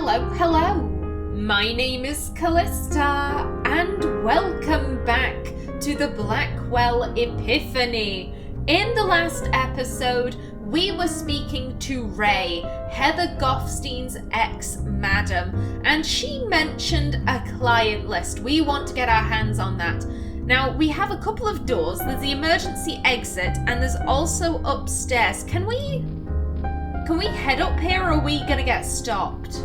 hello. My name is Callista, and welcome back to the Blackwell Epiphany. In the last episode, we were speaking to Ray, Heather Goffstein's ex-madam, and she mentioned a client list. We want to get our hands on that. Now, we have a couple of doors. There's the emergency exit, and there's also upstairs. Can we head up here, or are we gonna get stopped?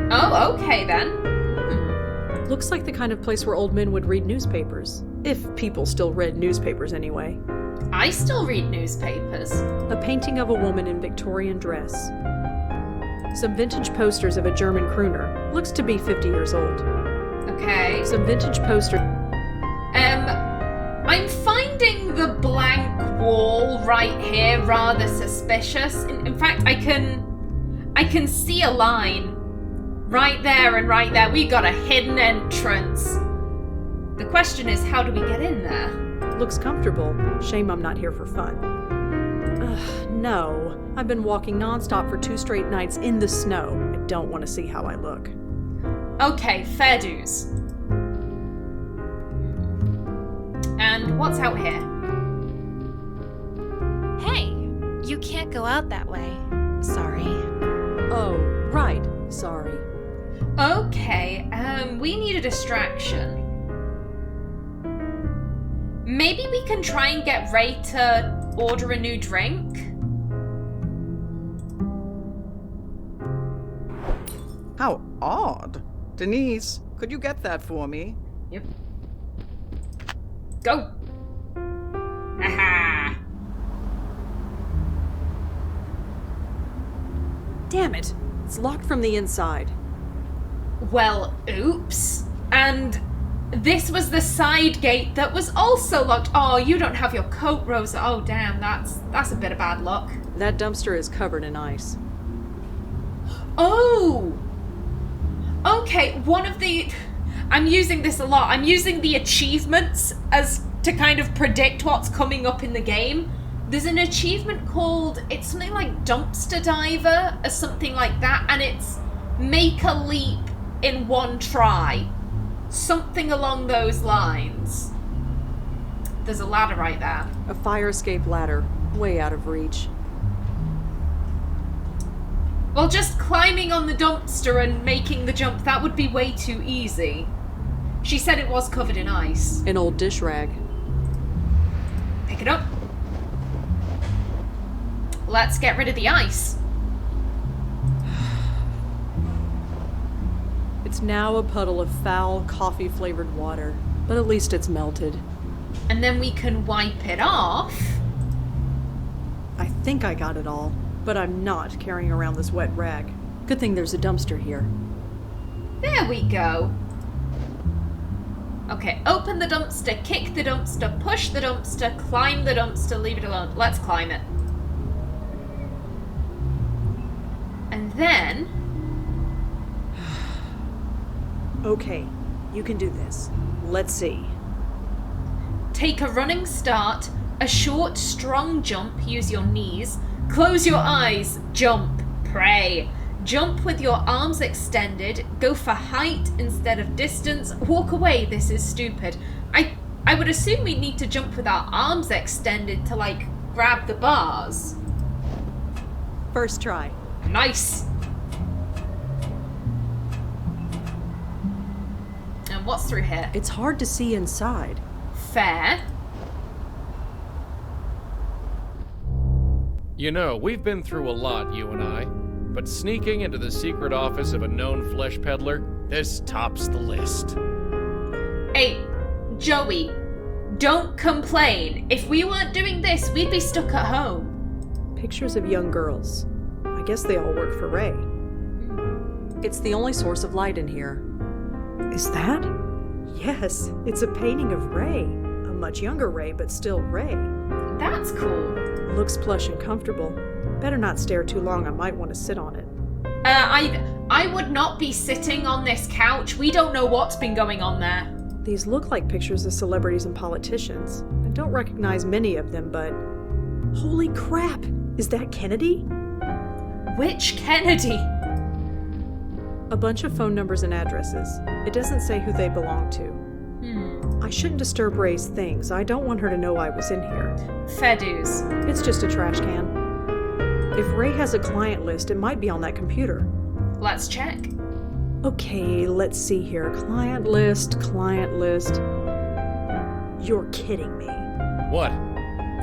Oh, okay then. Looks like the kind of place where old men would read newspapers. If people still read newspapers anyway. I still read newspapers. A painting of a woman in Victorian dress. Some vintage posters of a German crooner. Looks to be 50 years old. Okay. Some vintage posters. I'm finding the blank wall right here rather suspicious. In fact, I can see a line. Right there and right there. We got a hidden entrance. The question is, how do we get in there? Looks comfortable. Shame I'm not here for fun. No. I've been walking nonstop for 2 straight nights in the snow. I don't want to see how I look. Okay, fair dues. And what's out here? Hey, you can't go out that way. Sorry. Oh, right. Sorry. Okay, we need a distraction. Maybe we can try and get Ray to order a new drink? How odd. Denise, could you get that for me? Yep. Go! Aha! Damn it! It's locked from the inside. Well, oops. And this was the side gate that was also locked. Oh, you don't have your coat, Rosa. Oh, damn, that's a bit of bad luck. That dumpster is covered in ice. Oh! Okay, I'm using this a lot. I'm using the achievements as to kind of predict what's coming up in the game. There's an achievement called, it's something like Dumpster Diver or something like that, and it's make a leap in 1 try. Something along those lines. There's a ladder right there. A fire escape ladder, way out of reach. Well, just climbing on the dumpster and making the jump, that would be way too easy. She said it was covered in ice. An old dish rag. Pick it up. Let's get rid of the ice. It's now a puddle of foul, coffee-flavored water, but at least it's melted. And then we can wipe it off. I think I got it all, but I'm not carrying around this wet rag. Good thing there's a dumpster here. There we go. Okay, open the dumpster, kick the dumpster, push the dumpster, climb the dumpster, leave it alone. Let's climb it. And then... Okay, you can do this. Let's see. Take a running start, a short, strong jump, use your knees, close your eyes, jump, pray. Jump with your arms extended, go for height instead of distance, walk away, this is stupid. I would assume we'd need to jump with our arms extended to, like, grab the bars. First try. Nice. And what's through here? It's hard to see inside. Fair. You know, we've been through a lot, you and I. But sneaking into the secret office of a known flesh peddler, this tops the list. Hey, Joey, don't complain. If we weren't doing this, we'd be stuck at home. Pictures of young girls. I guess they all work for Ray. It's the only source of light in here. Is that? Yes, it's a painting of Ray. A much younger Ray, but still Ray. That's cool. Looks plush and comfortable. Better not stare too long, I might want to sit on it. I would not be sitting on this couch. We don't know what's been going on there. These look like pictures of celebrities and politicians. I don't recognize many of them, but... Holy crap! Is that Kennedy? Which Kennedy? A bunch of phone numbers and addresses. It doesn't say who they belong to. I shouldn't disturb Ray's things. I don't want her to know I was in here. Fair dues. It's just a trash can. If Ray has a client list, it might be on that computer. Let's check. Okay, let's see here. Client list. You're kidding me. What?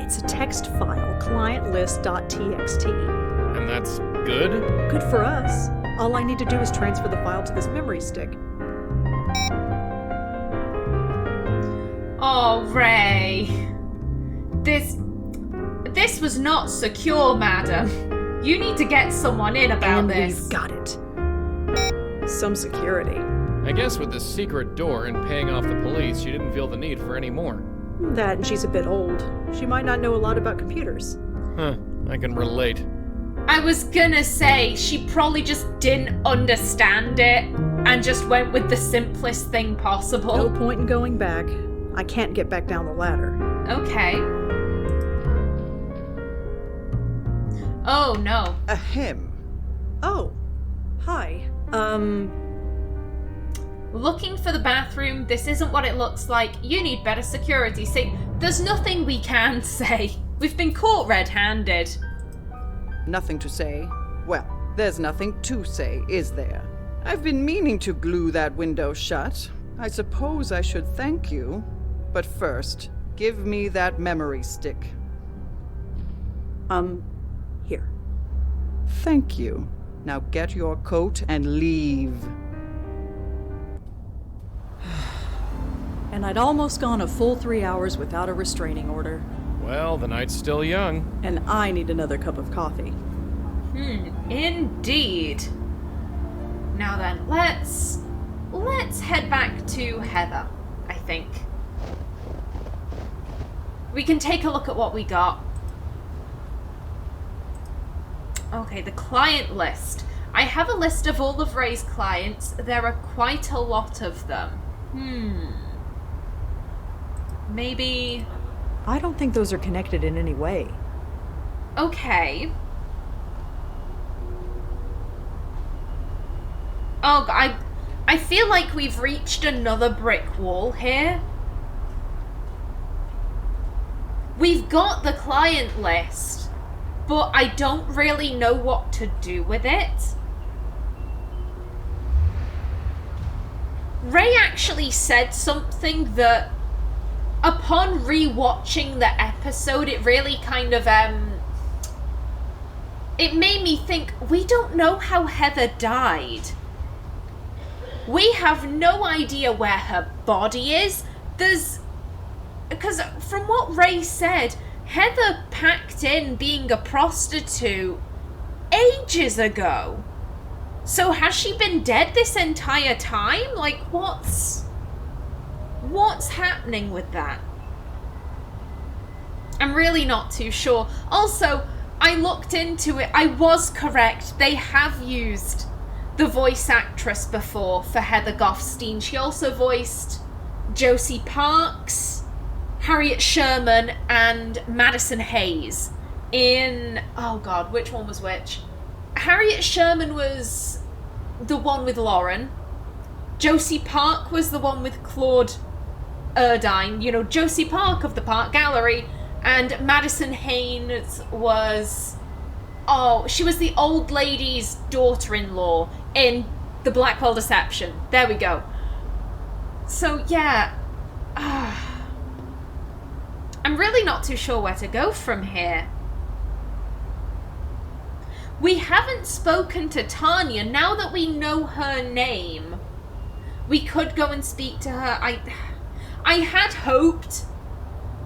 It's a text file, clientlist.txt. And that's good? Good for us. All I need to do is transfer the file to this memory stick. Oh, Ray. This was not secure, madam. You need to get someone in about And this. we've got it. Some security. I guess with this secret door and paying off the police, she didn't feel the need for any more. That and she's a bit old. She might not know a lot about computers. Huh, I can relate. I was gonna say, she probably just didn't understand it and just went with the simplest thing possible. No point in going back. I can't get back down the ladder. Okay. Oh, no. Ahem. Oh. Hi. Looking for the bathroom, this isn't what it looks like. You need better security. See, there's nothing we can say. We've been caught red-handed. Nothing to say? Well, there's nothing to say, is there? I've been meaning to glue that window shut. I suppose I should thank you. But first, give me that memory stick. Here. Thank you. Now get your coat and leave. And I'd almost gone a full 3 hours without a restraining order. Well, the night's still young. And I need another cup of coffee. Indeed. Now then, let's head back to Heather, I think. We can take a look at what we got. Okay, the client list. I have a list of all of Ray's clients. There are quite a lot of them. Maybe... I don't think those are connected in any way. Okay. Oh, I feel like we've reached another brick wall here. We've got the client list, but I don't really know what to do with it. Ray actually said something that, upon rewatching the episode, it really kind of, it made me think, we don't know how Heather died. We have no idea where her body is. Because from what Ray said, Heather packed in being a prostitute ages ago. So has she been dead this entire time? Like, what's happening with that? I'm really not too sure. Also, I looked into it. I was correct. They have used the voice actress before for Heather Goffstein. She also voiced Josie Parks, Harriet Sherman, and Madison Hayes in... Oh god, which one was which? Harriet Sherman was the one with Lauren. Josie Park was the one with Claude Erdine. You know, Josie Park of the Park Gallery. And Madison Hayes was... Oh, she was the old lady's daughter-in-law in the Blackwell Deception. There we go. So, yeah. I'm really not too sure where to go from here. We haven't spoken to Tanya. Now that we know her name, we could go and speak to her. I had hoped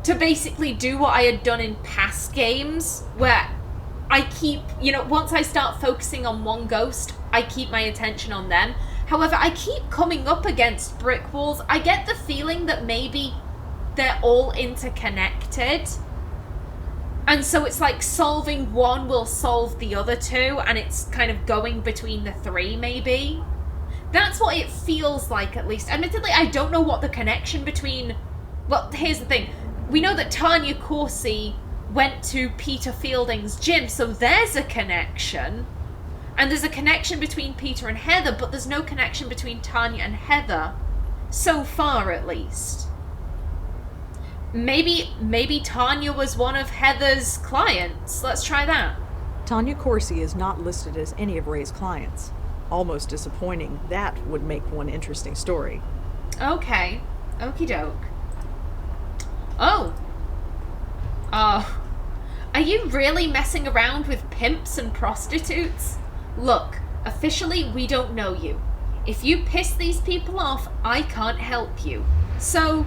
to basically do what I had done in past games, where I keep, you know, once I start focusing on one ghost, I keep my attention on them. However, I keep coming up against brick walls. I get the feeling that maybe they're all interconnected. And so it's like solving one will solve the other two, and it's kind of going between the three, maybe. That's what it feels like, at least. Admittedly, I don't know what the connection between... Well, here's the thing. We know that Tanya Corsi went to Peter Fielding's gym, so there's a connection. And there's a connection between Peter and Heather, but there's no connection between Tanya and Heather. So far, at least. Maybe Tanya was one of Heather's clients. Let's try that. Tanya Corsi is not listed as any of Ray's clients. Almost disappointing. That would make one interesting story. Okay. Okie doke. Oh. Are you really messing around with pimps and prostitutes? Look, officially we don't know you. If you piss these people off, I can't help you. So,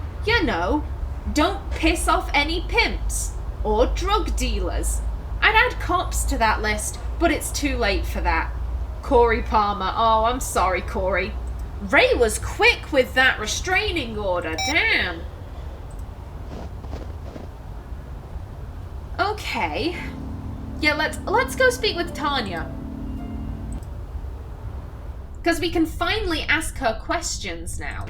don't piss off any pimps or drug dealers. I'd add cops to that list, but it's too late for that. Corey Palmer. Oh, I'm sorry, Corey. Ray was quick with that restraining order. Damn. Okay. Yeah, let's go speak with Tanya. Because we can finally ask her questions now.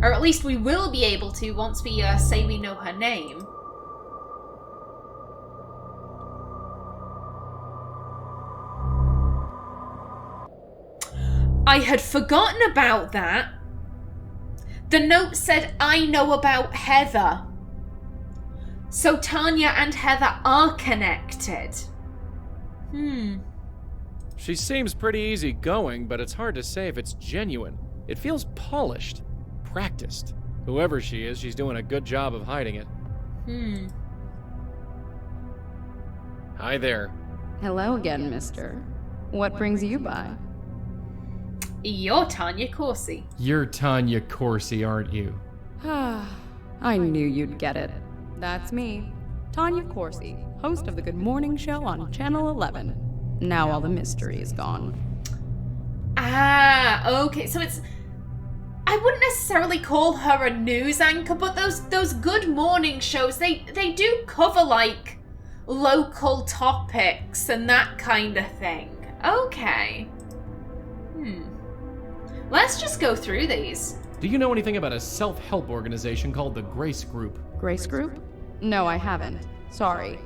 Or at least we will be able to once we say we know her name. I had forgotten about that. The note said, I know about Heather. So Tanya and Heather are connected. She seems pretty easygoing, but it's hard to say if it's genuine. It feels polished, practiced. Whoever she is, she's doing a good job of hiding it. Hi there. Hello again, mister. What brings you by? You're Tanya Corsi. You're Tanya Corsi, aren't you? I knew you'd get it. That's me, Tanya Corsi, host of the Good Morning Show on Channel 11. Now all the mystery is gone. Ah, okay. So it's... I wouldn't necessarily call her a news anchor, but those Good Morning shows, they do cover, like, local topics and that kind of thing. Okay. Let's just go through these. Do you know anything about a self-help organization called the Grace Group? Grace Group? No, I haven't. Sorry.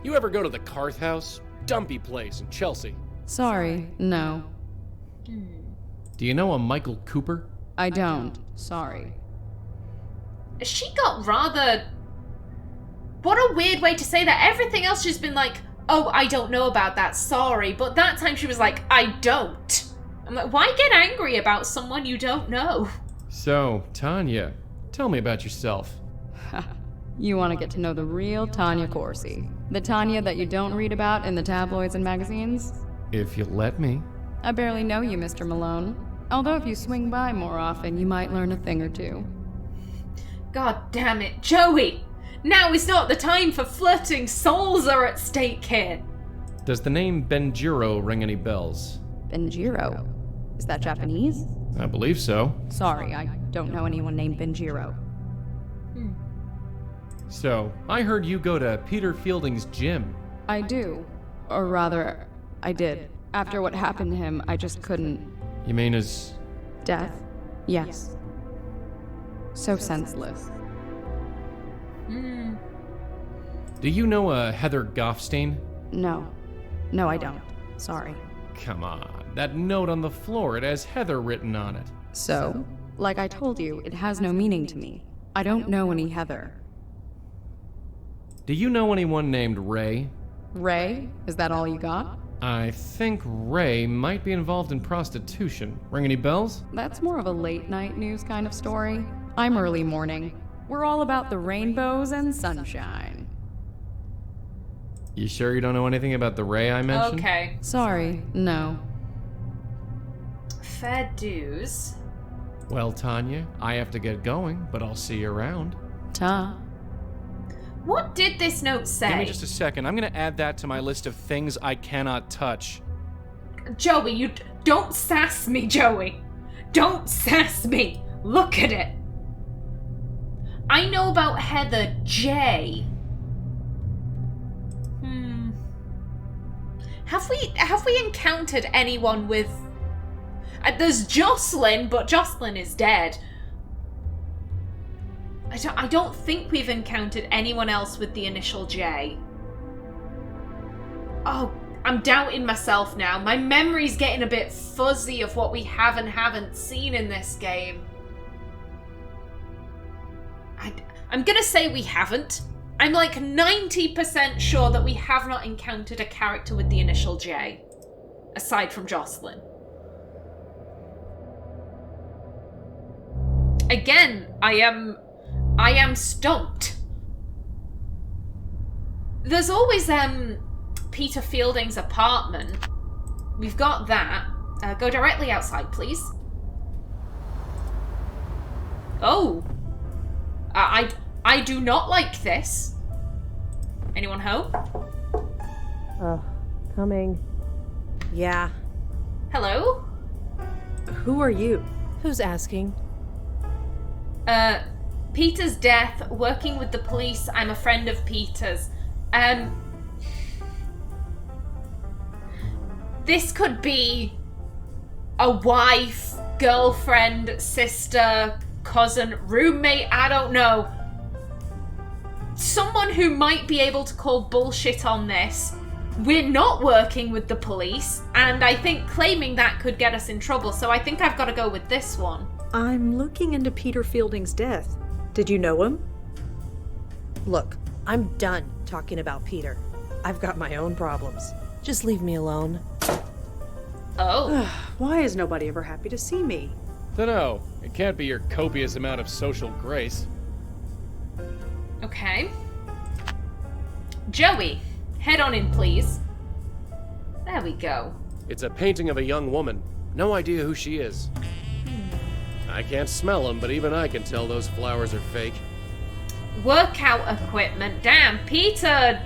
You ever go to the Carth House? Dumpy place in Chelsea. Sorry, no. Do you know a Michael Cooper? I don't. Sorry. She got rather... What a weird way to say that. Everything else she's been like, oh, I don't know about that, sorry. But that time she was like, I don't. I'm like, why get angry about someone you don't know? So, Tanya, tell me about yourself. You want to get to know the real Tanya Corsi. The Tanya that you don't read about in the tabloids and magazines? If you let me. I barely know you, Mr. Malone. Although if you swing by more often, you might learn a thing or two. God damn it, Joey! Now is not the time for flirting. Souls are at stake here. Does the name Benjiro ring any bells? Benjiro? Is that Japanese? I believe so. Sorry, I don't know anyone named Benjiro. So, I heard you go to Peter Fielding's gym. I do. Or rather, I did. After what happened to him, I just couldn't. You mean his... Death? Yes. So senseless. Do you know a Heather Goffstein? No. No, I don't. Sorry. Come on, that note on the floor, it has Heather written on it. So, like I told you, it has no meaning to me. I don't know any Heather. Do you know anyone named Ray? Ray? Is that all you got? I think Ray might be involved in prostitution. Ring any bells? That's more of a late-night news kind of story. I'm early morning. We're all about the rainbows and sunshine. You sure you don't know anything about the Ray I mentioned? Okay. Sorry, no. Fair dues. Well, Tanya, I have to get going, but I'll see you around. Ta. What did this note say? Give me just a second. I'm gonna add that to my list of things I cannot touch. Joey, you don't sass me, Joey. Don't sass me. Look at it. I know about Heather J. Have we encountered anyone with... there's Jocelyn, but Jocelyn is dead. I don't think we've encountered anyone else with the initial J. Oh, I'm doubting myself now. My memory's getting a bit fuzzy of what we have and haven't seen in this game. I'm gonna say we haven't. I'm like 90% sure that we have not encountered a character with the initial J, aside from Jocelyn. Again, I am stumped. There's always Peter Fielding's apartment. We've got that. Go directly outside, please. Oh. I do not like this. Anyone home? Coming. Yeah. Hello? Who are you? Who's asking? Peter's death, working with the police. I'm a friend of Peter's. This could be a wife, girlfriend, sister, cousin, roommate, I don't know. Someone who might be able to call bullshit on this. We're not working with the police, and I think claiming that could get us in trouble, so I think I've got to go with this one. I'm looking into Peter Fielding's death. Did you know him? Look, I'm done talking about Peter. I've got my own problems. Just leave me alone. Oh. Why is nobody ever happy to see me? Dunno. It can't be your copious amount of social grace. Okay. Joey, head on in, please. There we go. It's a painting of a young woman. No idea who she is. I can't smell them, but even I can tell those flowers are fake. Workout equipment. Damn, Peter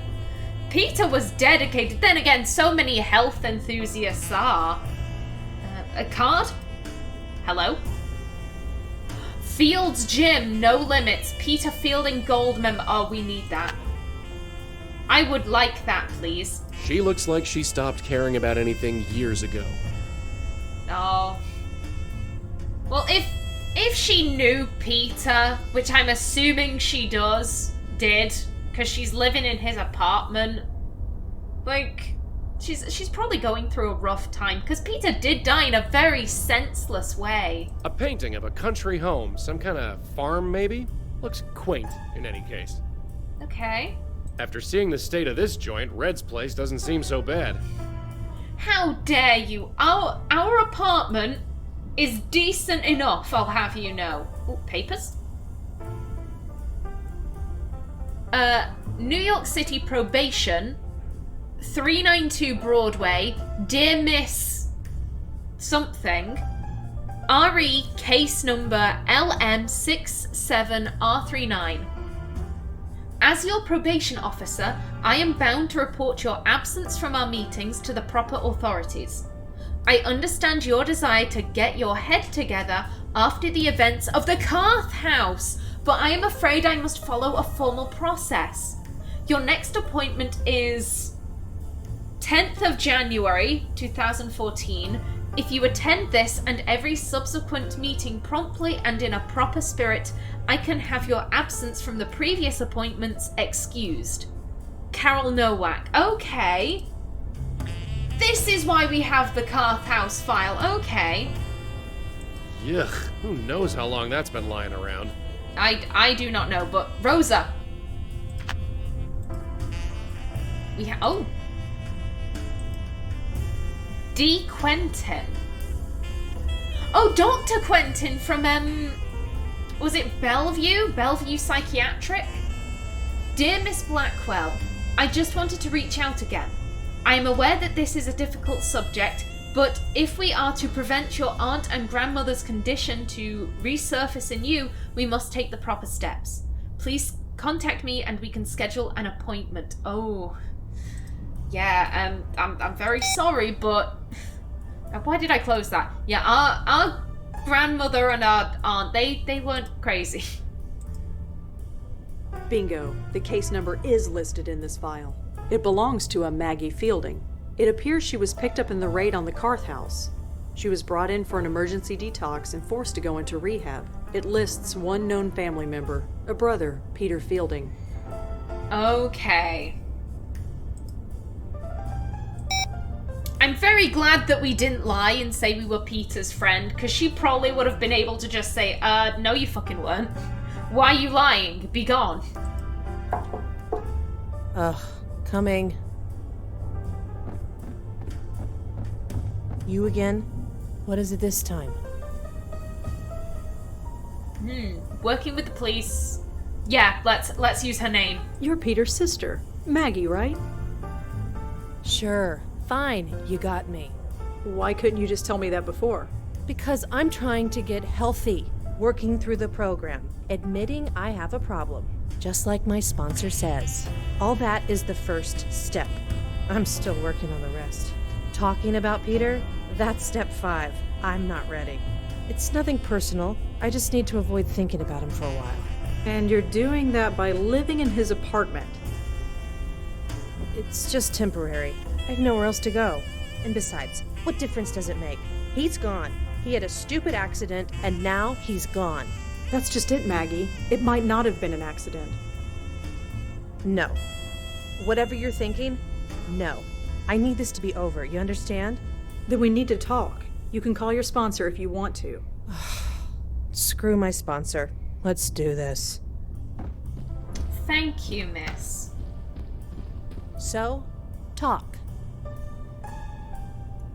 was dedicated. Then again, so many health enthusiasts are. A card? Hello? Fields Gym, no limits. Peter Fielding Gold member. Oh, we need that. I would like that, please. She looks like she stopped caring about anything years ago. Oh. Well, if she knew Peter, which I'm assuming she did, because she's living in his apartment, like, she's probably going through a rough time, because Peter did die in a very senseless way. A painting of a country home, some kind of farm maybe? Looks quaint, in any case. Okay. After seeing the state of this joint, Red's place doesn't seem so bad. How dare you? Our apartment is decent enough, I'll have you know. Ooh, papers? New York City probation, 392 Broadway, Dear Miss something, RE case number LM67R39. As your probation officer, I am bound to report your absence from our meetings to the proper authorities. I understand your desire to get your head together after the events of the Carth House, but I am afraid I must follow a formal process. Your next appointment is 10th of January 2014. If you attend this and every subsequent meeting promptly and in a proper spirit, I can have your absence from the previous appointments excused. Carol Nowak. Okay. This is why we have the Carth House file. Okay. Yuck, who knows how long that's been lying around. I do not know, but Rosa. Oh. D. Quentin. Oh, Dr. Quentin from, was it Bellevue? Bellevue Psychiatric? Dear Miss Blackwell, I just wanted to reach out again. I am aware that this is a difficult subject, but if we are to prevent your aunt and grandmother's condition to resurface in you, we must take the proper steps. Please contact me and we can schedule an appointment. Oh. Yeah, I'm very sorry, but why did I close that? Yeah, our grandmother and our aunt, they weren't crazy. Bingo. The case number is listed in this file. It belongs to a Maggie Fielding. It appears she was picked up in the raid on the Carth House. She was brought in for an emergency detox and forced to go into rehab. It lists one known family member, a brother, Peter Fielding. Okay. I'm very glad that we didn't lie and say we were Peter's friend, because she probably would have been able to just say, no you fucking weren't. Why are you lying? Be gone. Ugh, coming. You again? What is it this time? Working with the police. Yeah, let's use her name. You're Peter's sister, Maggie, right? Sure, fine, you got me. Why couldn't you just tell me that before? Because I'm trying to get healthy, working through the program, admitting I have a problem, just like my sponsor says. All that is the first step. I'm still working on the rest. Talking about Peter, that's step 5. I'm not ready. It's nothing personal. I just need to avoid thinking about him for a while. And you're doing that by living in his apartment. It's just temporary. I have nowhere else to go. And besides, what difference does it make? He's gone. He had a stupid accident, and now he's gone. That's just it, Maggie. It might not have been an accident. No. Whatever you're thinking, no. I need this to be over, you understand? Then we need to talk. You can call your sponsor if you want to. Screw my sponsor. Let's do this. Thank you, miss. So, talk.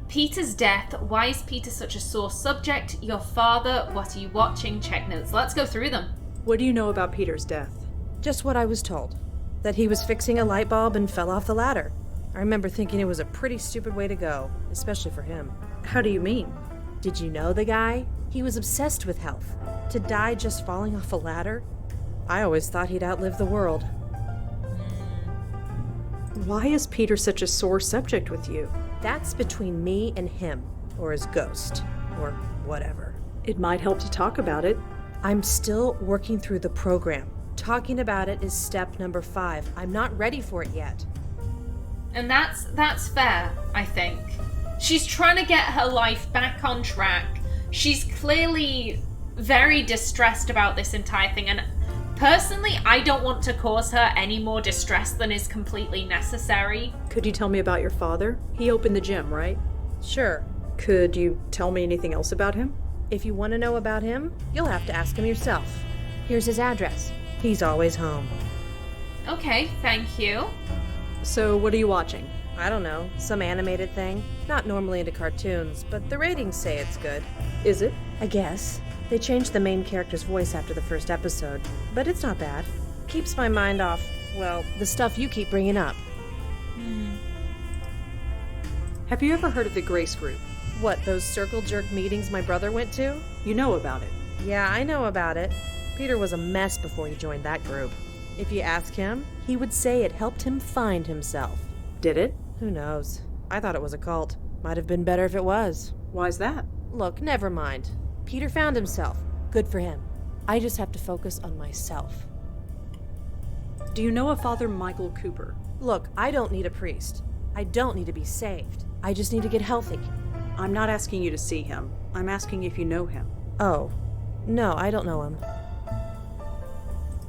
Peter's death. Why is Peter such a sore subject? Your father. What are you watching? Check notes. Let's go through them. What do you know about Peter's death? Just what I was told. That he was fixing a light bulb and fell off the ladder. I remember thinking it was a pretty stupid way to go, especially for him. How do you mean? Did you know the guy? He was obsessed with health. To die just falling off a ladder? I always thought he'd outlive the world. Why is Peter such a sore subject with you? That's between me and him, or his ghost, or whatever. It might help to talk about it. I'm still working through the program. Talking about it is step number 5. I'm not ready for it yet. And that's fair, I think. She's trying to get her life back on track. She's clearly very distressed about this entire thing, and personally, I don't want to cause her any more distress than is completely necessary. Could you tell me about your father? He opened the gym, right? Sure. Could you tell me anything else about him? If you want to know about him, you'll have to ask him yourself. Here's his address. He's always home. Okay, thank you. So, what are you watching? I don't know, some animated thing. Not normally into cartoons, but the ratings say it's good. Is it? I guess. They changed the main character's voice after the first episode, but it's not bad. Keeps my mind off, well, the stuff you keep bringing up. Have you ever heard of the Grace Group? What, those circle jerk meetings my brother went to? You know about it. Yeah, I know about it. Peter was a mess before he joined that group. If you ask him, he would say it helped him find himself. Did it? Who knows? I thought it was a cult. Might have been better if it was. Why's that? Look, never mind. Peter found himself. Good for him. I just have to focus on myself. Do you know a Father Michael Cooper? Look, I don't need a priest. I don't need to be saved. I just need to get healthy. I'm not asking you to see him. I'm asking if you know him. Oh. No, I don't know him.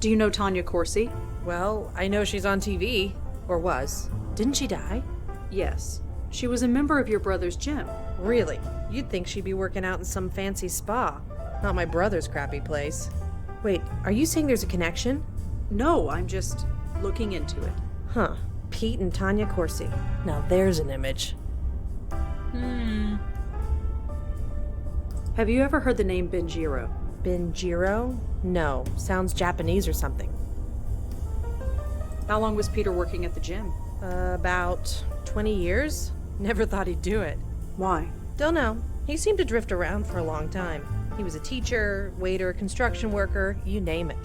Do you know Tanya Corsi? Well, I know she's on TV. Or was. Didn't she die? Yes. She was a member of your brother's gym. Really? You'd think she'd be working out in some fancy spa. Not my brother's crappy place. Wait, are you saying there's a connection? No, I'm just looking into it. Huh. Pete and Tanya Corsi. Now there's an image. Have you ever heard the name Benjiro? Benjiro? No. Sounds Japanese or something. How long was Peter working at the gym? About 20 years? Never thought he'd do it. Why? Don't know. He seemed to drift around for a long time. He was a teacher, waiter, construction worker, you name it.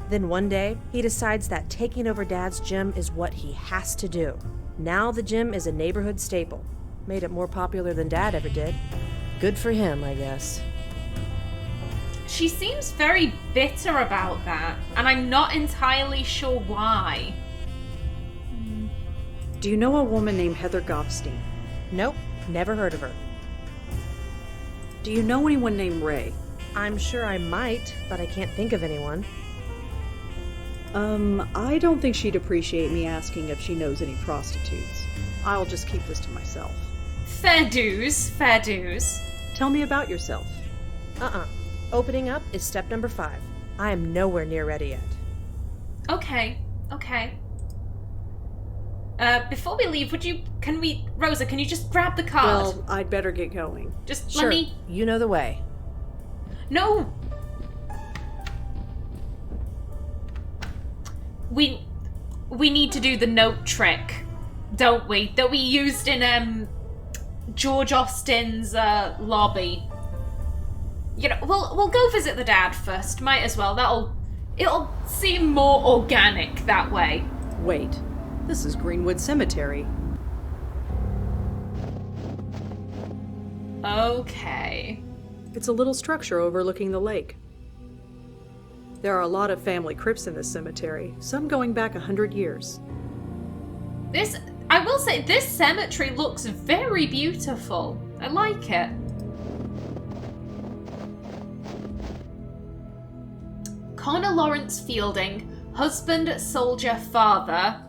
Then one day, he decides that taking over Dad's gym is what he has to do. Now the gym is a neighborhood staple. Made it more popular than Dad ever did. Good for him, I guess. She seems very bitter about that, and I'm not entirely sure why. Do you know a woman named Heather Goffstein? Nope, never heard of her. Do you know anyone named Ray? I'm sure I might, but I can't think of anyone. I don't think she'd appreciate me asking if she knows any prostitutes. I'll just keep this to myself. Fair dues, fair dues. Tell me about yourself. Opening up is step number 5. I am nowhere near ready yet. Okay. Before we leave, Rosa, can you just grab the card? Well, I'd better get going. Just Sure, let me... you know the way. No! We need to do the note trick, don't we? That we used in, George Austen's, lobby. You know, we'll go visit the dad first, might as well. It'll seem more organic that way. Wait, this is Greenwood Cemetery. Okay. It's a little structure overlooking the lake. There are a lot of family crypts in this cemetery, some going back 100 years. I will say, this cemetery looks very beautiful. I like it. Connor Lawrence Fielding, husband, soldier, father,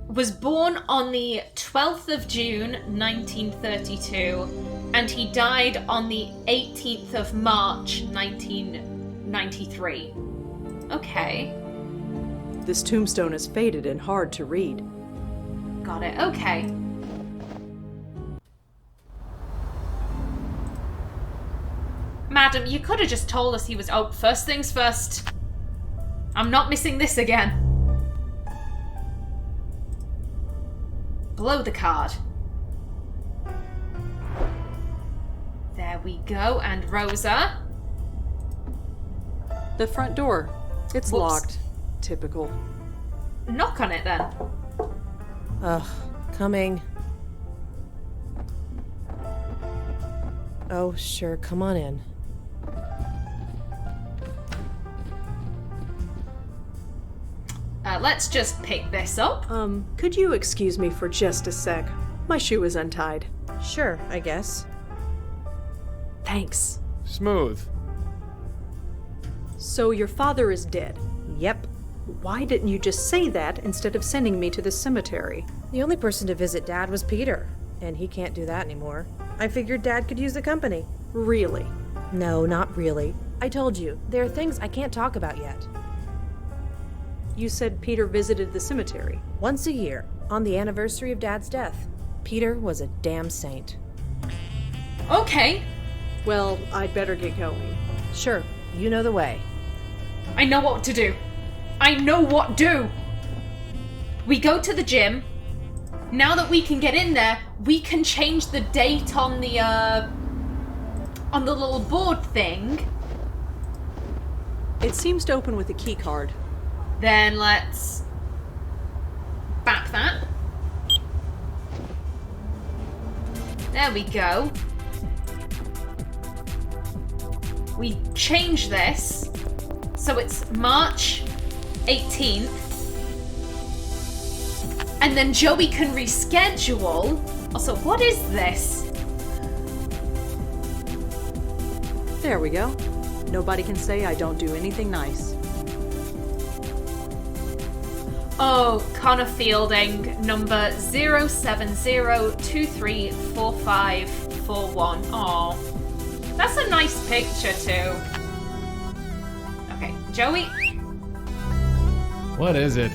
was born on the 12th of June, 1932, and he died on the 18th of March, 1993. Okay. This tombstone is faded and hard to read. Got it, okay. Madam, you could have just told us he was... Oh, first things first. I'm not missing this again. Blow the card. There we go, and Rosa. The front door. It's Whoops. locked. Typical. Knock on it then. Ugh, coming. Oh, sure, come on in. Let's just pick this up. Could you excuse me for just a sec? My shoe is untied. Sure, I guess. Thanks. Smooth. So your father is dead. Yep. Why didn't you just say that instead of sending me to the cemetery? The only person to visit Dad was Peter, and he can't do that anymore. I figured Dad could use the company. Really? No, not really. I told you, there are things I can't talk about yet. You said Peter visited the cemetery. Once a year, on the anniversary of Dad's death. Peter was a damn saint. Okay. Well, I'd better get going. Sure, you know the way. I know what to do. I know what to do. We go to the gym. Now that we can get in there, we can change the date on the little board thing. It seems to open with a key card. Then let's back that. There we go. We change this so it's March 18th. And then Joey can reschedule. Also, what is this? There we go. Nobody can say I don't do anything nice. Oh, Connor Fielding, number 070234541. Aw. That's a nice picture, too. Okay, Joey, What is it?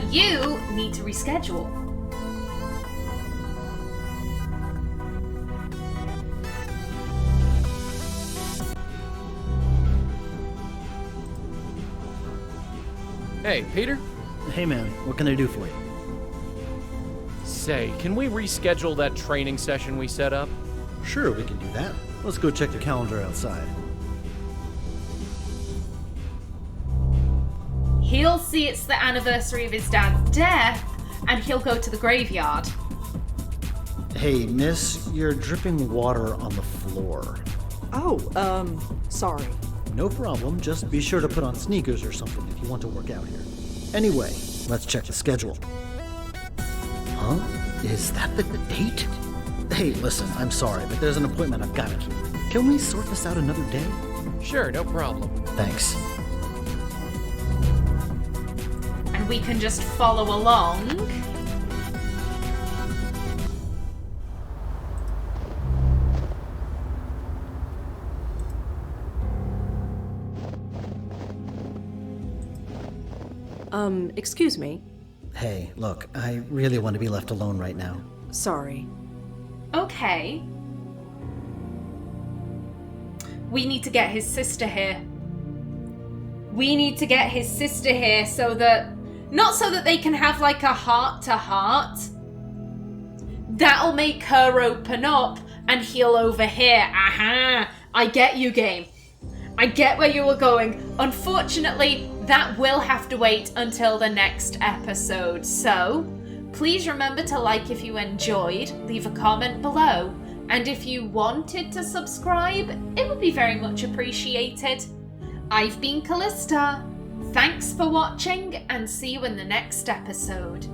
you need to reschedule. Hey, Peter? Hey man, what can I do for you? Say, can we reschedule that training session we set up? Sure, we can do that. Let's go check the calendar outside. He'll see it's the anniversary of his dad's death, and he'll go to the graveyard. Hey, miss, you're dripping water on the floor. Oh, sorry. No problem, just be sure to put on sneakers or something if you want to work out here. Anyway, let's check the schedule. Huh? Is that the date? Hey, listen, I'm sorry, but there's an appointment I've got to keep. Can we sort this out another day? Sure, no problem. Thanks. And we can just follow along. Excuse me. Hey, look, I really want to be left alone right now. Sorry. Okay. We need to get his sister here. We need to get his sister here so that... Not so that they can have like a heart-to-heart. That'll make her open up and he'll overhear. Aha! I get you, game. I get where you were going. Unfortunately, that will have to wait until the next episode. So, please remember to like if you enjoyed, leave a comment below. And if you wanted to subscribe, it would be very much appreciated. I've been Kallista. Thanks for watching and see you in the next episode.